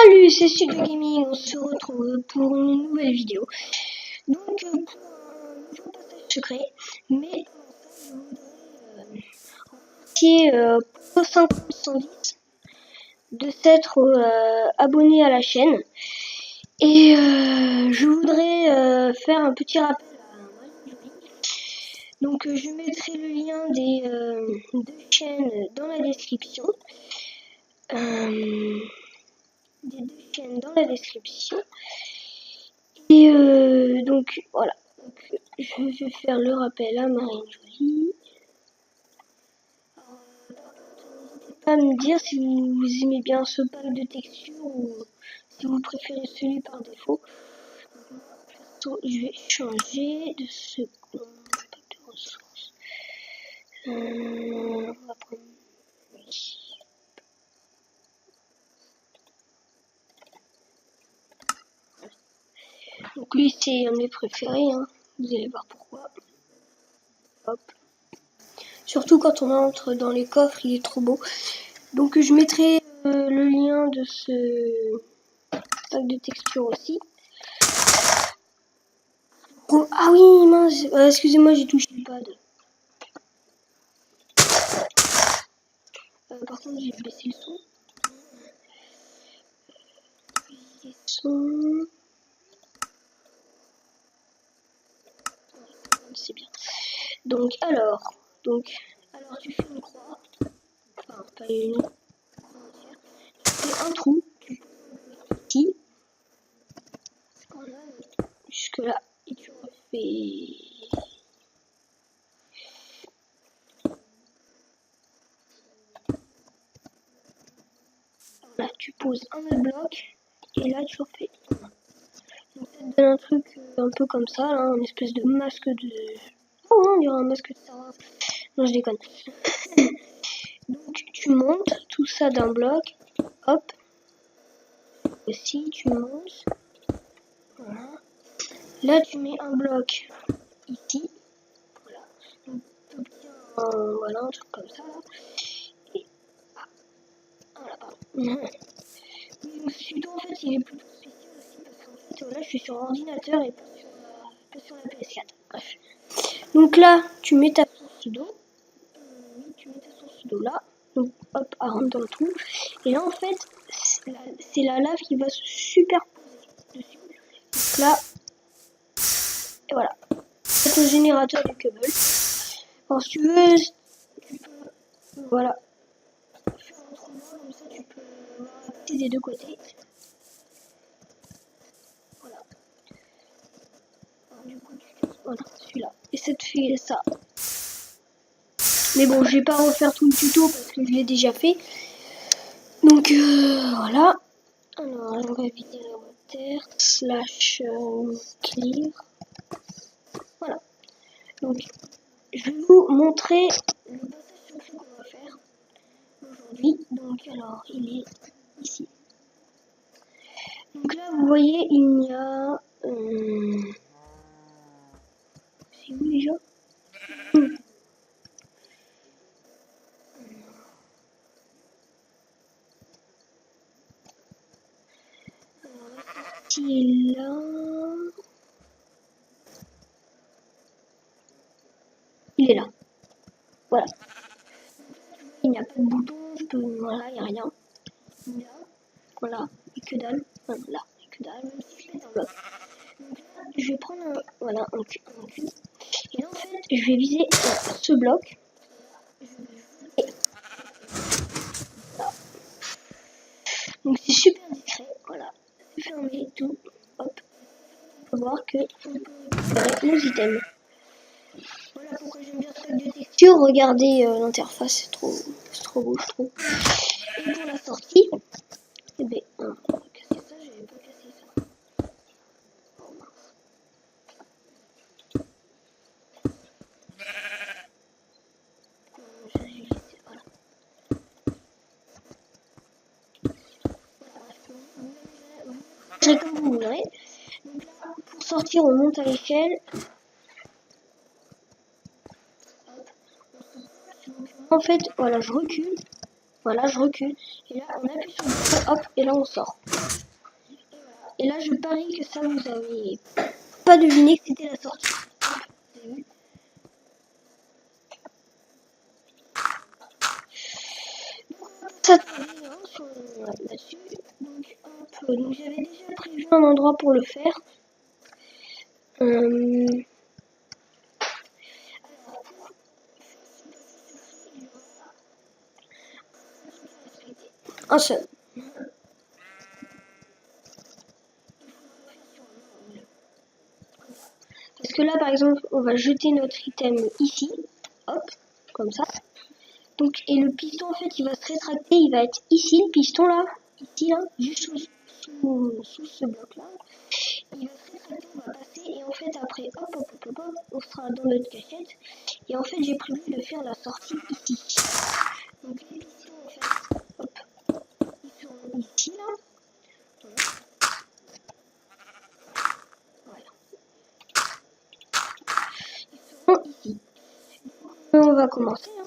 Salut, c'est Studio Gaming, on se retrouve pour une nouvelle vidéo. Donc, pour un nouveau passage secret, mais je voudrais remercier Pro 5010 de s'être abonné à la chaîne. Et je voudrais faire un petit rappel à Marie. Donc, je mettrai le lien des deux chaînes dans la description. Et donc voilà, donc, je vais faire le rappel à Marine Jolie. N'hésitez pas à me dire si vous aimez bien ce pack de textures ou si vous préférez celui par défaut. Donc, je vais changer de seconde pack de ressources. On va prendre ici. Donc lui c'est un de mes préférés, hein. Vous allez voir pourquoi. Hop. Surtout quand on entre dans les coffres, il est trop beau. Donc je mettrai le lien de ce pack de texture aussi. Oh, ah oui, mince, excusez-moi, j'ai touché le pad. Par contre, j'ai baissé le son. C'est bien. Donc alors tu fais une croix. Enfin, pas une croix entière. Tu fais un trou. Ici. Jusque là. Et tu refais. Là, tu poses un autre bloc. Et là, tu refais. Donc ça te donne un truc un peu comme ça, là, un espèce de masque de... Oh, on dirait un masque de Star Wars. Non, je déconne. Donc tu montes tout ça d'un bloc. Hop. Aussi, tu montes. Voilà. Là, tu mets un bloc ici. Voilà. Donc tu obtiens voilà, un truc comme ça. Là. Et... Ah. Voilà, pardon. Donc ce tuto, en fait, il est plutôt spécial aussi parce qu'en fait, voilà, je suis sur ordinateur et pas sur la PS4. Bref. Donc là, tu mets ta source d'eau. Tu mets ta source d'eau là. Donc hop, elle rentre dans le trou. Et là, en fait, c'est la lave qui va se superposer dessus. Donc là, et voilà. C'est ton générateur de câble. Alors si tu veux, tu peux, voilà, faire un trou comme ça, tu peux passer des deux côtés. Voilà. Alors, du coup, voilà, celui-là. Et ça te fait ça. Mais bon, je vais pas refaire tout le tuto parce que je l'ai déjà fait. Donc voilà. Alors, on va vider la water slash clear. Voilà. Donc, je vais vous montrer le passage secret qu'on va faire aujourd'hui. Donc, alors, il est ici. Donc là, vous voyez, il y a... c'est où déjà? Il est là. Il est là. Voilà. Il n'y a pas de bouton, je peux... Voilà, il n'y a rien. Là, voilà, et que dalle. Voilà, là, et que dalle. Donc là, je vais prendre un... Voilà, un cube. Et là, en fait, je vais viser ce bloc. Et là. Donc c'est super discret. Voilà. C'est fermé, tout. Hop. On peut voir que on peut récupérer nos items. Voilà pourquoi j'aime bien ce pack de texture. Regardez l'interface, c'est trop beau, je trouve. Et pour la sortie, eh ben, on va casser ça, j'avais pas cassé ça. Oh mince. Je vais laisser, voilà. Je vais comme vous voudrez. Donc là, pour sortir, on monte à l'échelle. En fait, voilà, je recule. Voilà, je recule. Et là, on appuie sur le bouton, hop, et là, on sort. Et là, je parie que ça, vous avez pas deviné que c'était la sortie. Hop, vous avez vu. Ça sur là-dessus. Donc, donc j'avais déjà prévu un endroit pour le faire. Un seul. Parce que là, par exemple, on va jeter notre item ici. Hop, comme ça. Donc, et le piston, en fait, il va se rétracter. Il va être ici, le piston, là. Ici, là. Juste sous ce bloc-là. Il va se rétracter, on va passer. Et en fait, après, hop, on sera dans notre cachette. Et en fait, j'ai prévu de faire la sortie ici. Donc, les pistons, en fait, hop, ils sont ici, là. Voilà. Ils seront ici. On va commencer, hein.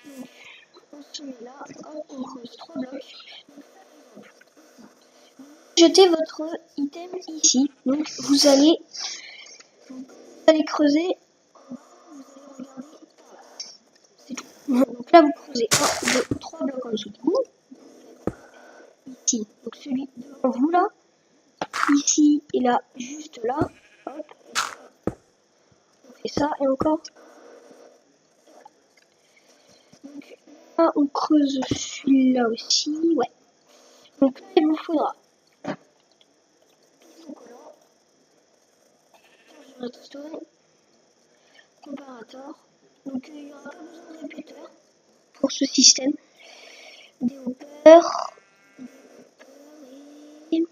Donc, on se met là, hop, on creuse 3 blocs. Jetez votre item ici. Donc vous allez creuser. Vous allez regarder. C'est tout. Donc là vous creusez 1, 2, 3 blocs en dessous de vous. Ici. Donc celui devant vous là. Ici et là, juste là. Hop. On fait ça et encore. Donc là on creuse celui-là aussi. Ouais. Donc là il vous faudra redstone, comparateur. Donc il n'y aura pas besoin de répéteur pour ce système. Des hoppers. Et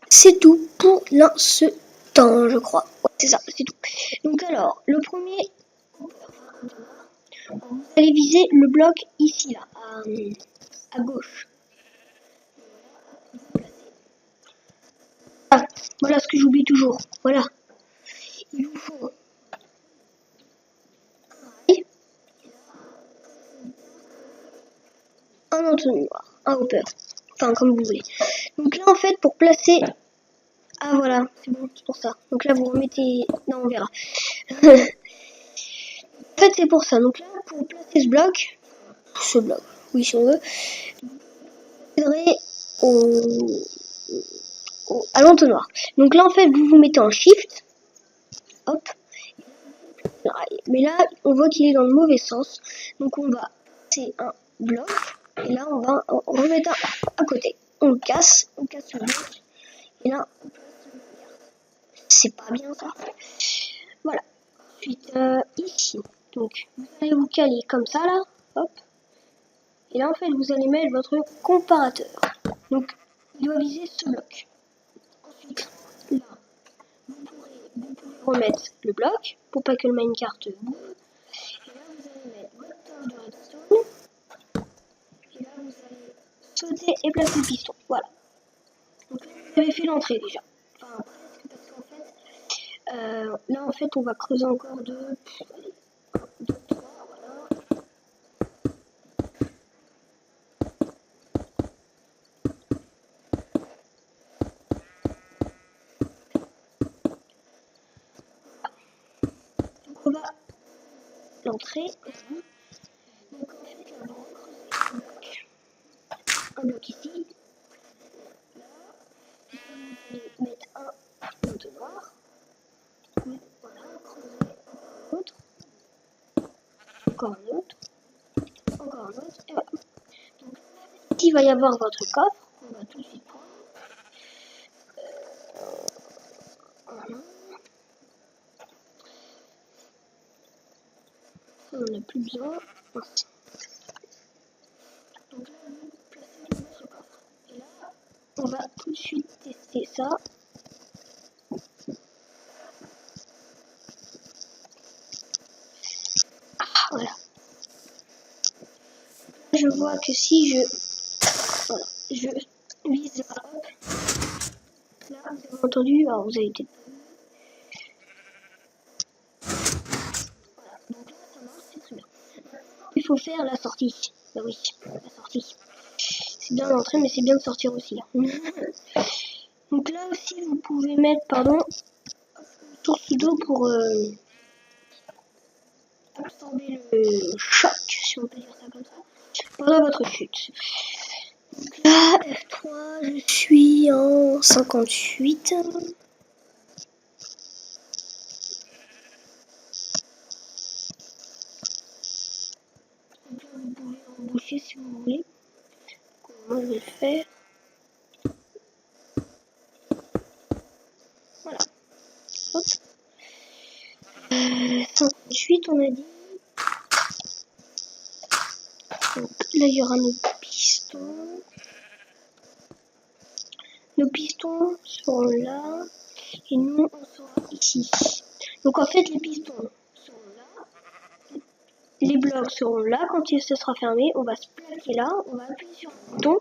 c'est tout pour l'instant, je crois. Ouais, c'est ça, c'est tout. Donc alors, le premier, vous allez viser le bloc ici, là, à gauche. Ah, voilà ce que j'oublie toujours. Voilà. Il vous faut un entonnoir, un hopper. Enfin, comme vous voulez. Donc là, en fait, pour placer... Ah, voilà, c'est bon, c'est pour ça. Donc là, vous remettez... Non, on verra. En fait, c'est pour ça. Donc là, pour placer ce bloc, oui, si on veut, à l'entonnoir. Donc là, en fait, vous vous mettez en shift. Hop. Mais là, on voit qu'il est dans le mauvais sens. Donc on va passer un bloc. Et là, on va en remettre un à côté. On casse le bloc. Et là, c'est pas bien ça. Voilà. Ensuite, ici. Donc, vous allez vous caler comme ça, là. Hop. Et là, en fait, vous allez mettre votre comparateur. Donc, il doit viser ce bloc. Ensuite, là, vous pouvez remettre le bloc pour pas que le minecart bouge. Et là, vous allez mettre votre tour de redstone. Et là, vous allez sauter et placer le piston. Voilà. Donc, vous avez fait l'entrée déjà. Enfin, presque, parce qu'en fait, là, en fait, on va creuser encore 2, 3, voilà. On va l'entrée. Donc en fait là on va creuser un bloc ici. Là, vous allez mettre un entonnoir. Voilà, creuser un autre. Encore un autre. Encore un autre. Et voilà. Donc ici il va y avoir votre coffre. On va tout de suite prendre. Voilà. On n'en a plus besoin. Merci. Donc là, vous placez votre coffre. Et là, on va tout de suite tester ça. Ah, voilà. Je vois que si je vise là, hop. Là, vous avez entendu, alors vous avez peut-être il faut faire la sortie. Bah oui, la sortie. C'est bien l'entrée, mais c'est bien de sortir aussi. Donc là aussi, vous pouvez mettre, pardon, une source d'eau pour absorber le choc, si on peut dire ça comme ça, pendant votre chute. Donc là, F3, je suis en 58. Donc là, vous pouvez embaucher si vous voulez. Moi, je vais le faire. Voilà. Hop. 58, on a dit. Donc là, il y aura nos pistons. Nos pistons seront là. Et nous, on sera ici. Donc en fait, les pistons seront là. Les blocs seront là. Quand ce sera fermé, on va se plaquer là. On va appuyer sur le bouton.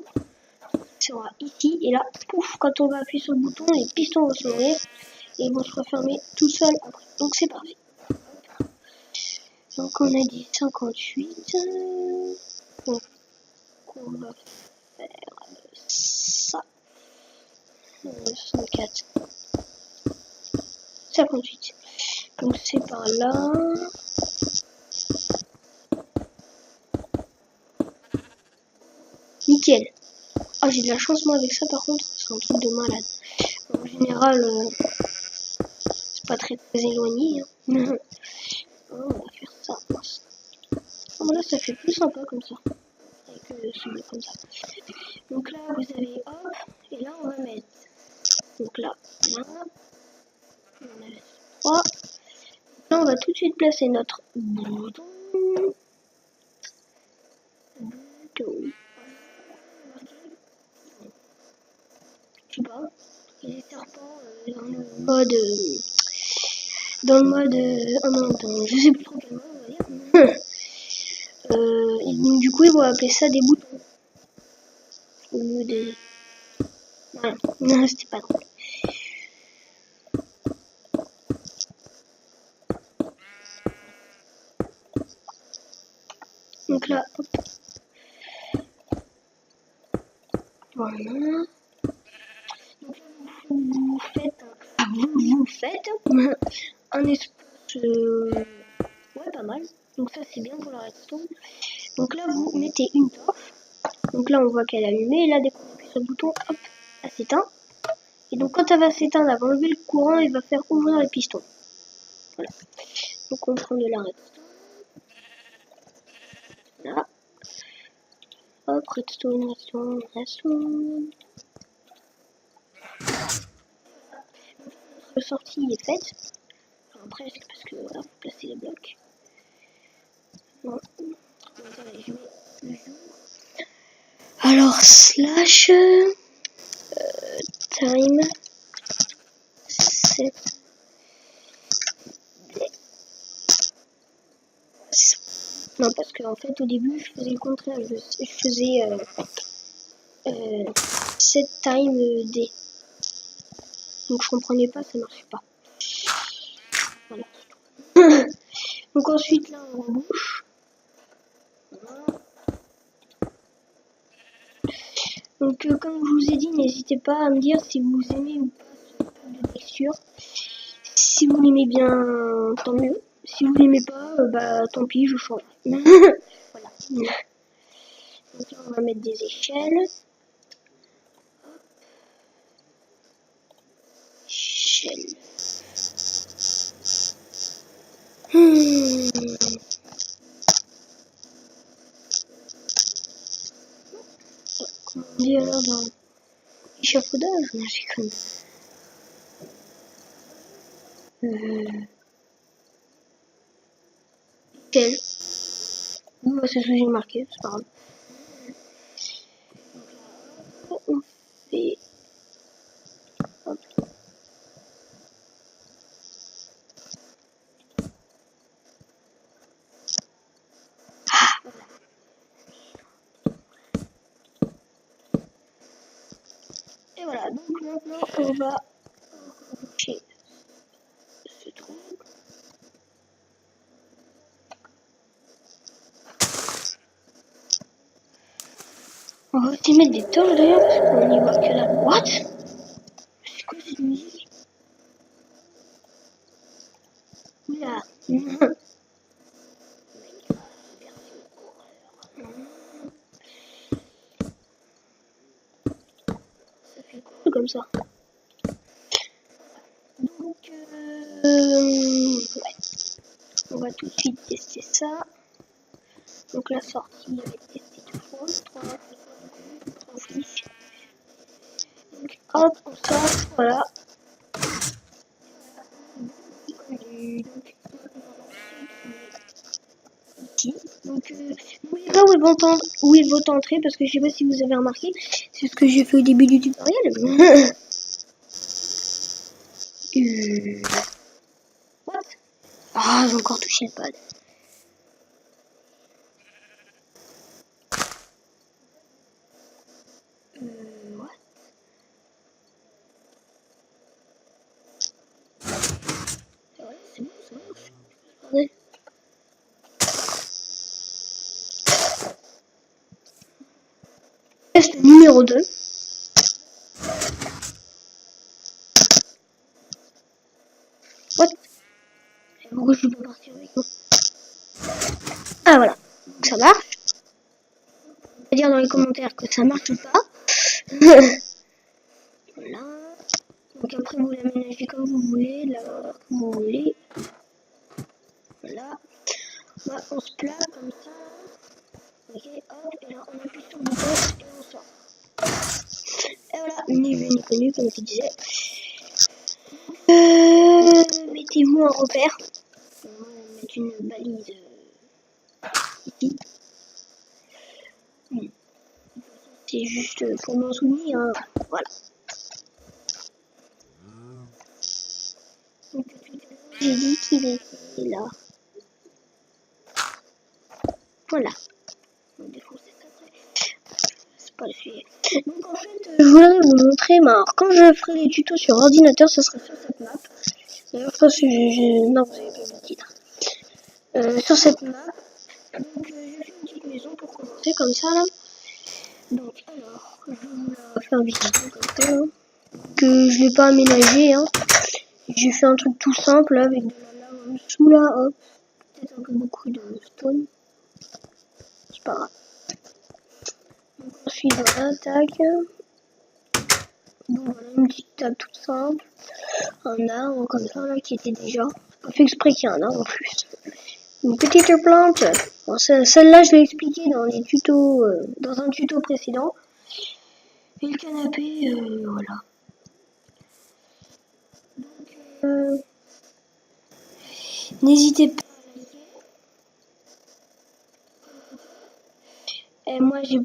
Sera ici. Et là, pouf, quand on va appuyer sur le bouton, les pistons vont s'ouvrir. Et ils vont se refermer tout seuls après. Donc c'est parfait. Donc on a dit 58. Donc on va faire ça. 64. 58. Donc c'est par là. Nickel. Ah, j'ai de la chance moi avec ça par contre. C'est un truc de malade. En général, c'est pas très éloigné. Hein. On va faire ça. Oh, là, ça fait plus sympa comme ça. Avec ce bleu comme ça. Donc là, vous avez hop. Et là, on va mettre. Donc là, là. On a 3. Là, on va tout de suite placer notre bouton. Je sais pas. Les serpents dans le mode. Oh non, je sais plus trop quel mode on va dire. Et donc, du coup, ils vont appeler ça des boutons. Au lieu des. Voilà. Non, c'était pas drôle. Donc là, hop. Voilà. Donc là, vous faites un espace, ouais, pas mal. Donc ça, c'est bien pour la redstone. Donc là, vous mettez une torche. Donc là, on voit qu'elle est allumée. Et là, dès qu'on appuie sur le bouton, hop, elle s'éteint. Et donc quand elle va s'éteindre, elle va enlever le courant et va faire ouvrir les pistons. Voilà. Donc on prend de la redstone. Là. Hop, redstone. La sortie est faite. Enfin, presque, parce que voilà, faut placer les blocs. Bon. Attendez, je mets le jour. Alors, slash time set. Non, parce que en fait, au début, je faisais le contraire. Je faisais set time D. Donc je comprenais pas, ça marchait pas. Voilà. Donc ensuite là on rebouche. Voilà. Donc comme je vous ai dit, n'hésitez pas à me dire si vous aimez ou pas ce type de texture. Si vous l'aimez bien, tant mieux. Si vous l'aimez pas, bah tant pis, je change. Voilà. Donc là on va mettre des échelles. Échelle. Comment on dit alors dans l'échafaudage? Non, j'ai comme. Quel? Bah, c'est ce que j'ai marqué, c'est pas grave. On fait. Hop. Et voilà, donc maintenant on va boucher ce trou. On va aussi mettre des torches d'ailleurs parce qu'on y voit que la... What? C'est quoi cette musique? Oula. Ça fait cool comme ça. Donc, ouais. On va tout de suite tester ça. Donc la sortie, je vais tester deux fois. 3 fiches. Donc hop, on sort, voilà. Ici. Donc, n'oubliez pas où est votre entrée parce que je sais pas si vous avez remarqué, c'est ce que j'ai fait au début du tutoriel. What? Ah, j'ai encore touché le pad. What? Ouais, c'est bon, ça marche. Attendez. Test numéro 2. What? Pourquoi je peux pas partir avec vous? Ah voilà, donc ça marche. On va dire dans les commentaires que ça marche ou pas. Voilà. Donc après vous l'aménagez comme vous voulez, de la grandeur que vous voulez. Voilà. Bah, on se place comme ça. Ok, hop, et là on appuie sur le bouton et on sort. Et voilà, ni vu ni connu comme je disais. Mettez-vous un repère. On va mettre une balise ici. C'est juste pour m'en souvenir. Hein. Voilà. Donc, j'ai dit qu'il était là. Voilà. On va défoncer ça après. C'est pas le sujet. Donc en fait, je voudrais vous montrer, mais alors, quand je ferai les tutos sur ordinateur, ce sera sur cette map. D'ailleurs, je pense que non, vous avez pas vu le titre. Sur cette map. Donc j'ai fait une petite maison pour commencer comme ça là. Donc alors, je vais vous la faire visiter comme ça. Hein, que je vais pas aménager. Hein. J'ai fait un truc tout simple là, avec de la lave en dessous là. Hop. Peut-être un peu beaucoup de stone. C'est pas grave. Donc ensuite voilà, tac. Donc voilà une petite table toute simple. Un arbre comme ça là qui était déjà. J'ai pas fait exprès qu'il y ait un arbre en plus. Une petite plante. Bon, celle-là je l'ai expliqué dans les tutos, dans un tuto précédent. Et le canapé, voilà. Donc, n'hésitez pas à liker. Et moi j'ai